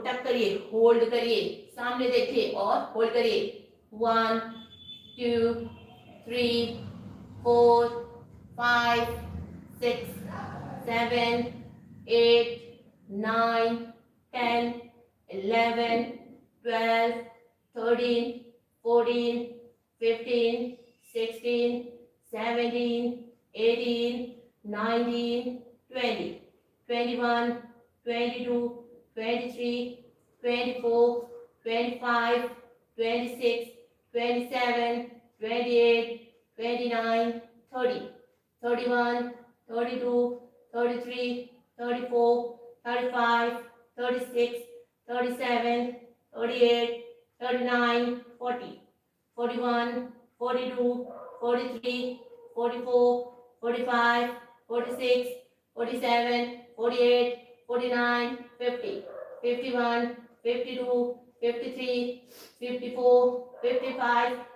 टक करिए होल्ड करिए सामने देखिए और होल्ड करिए 1 2 3 4 5 6 7 8 9 10 11 12 13 14 15 16 17 18 19 20 21 22 23 24 25 26 27 28 29 30 31 32 33 34 35 36 37 38 39 40 41 42 43 44 45 46 47 48 49 50 51 52 53 54 55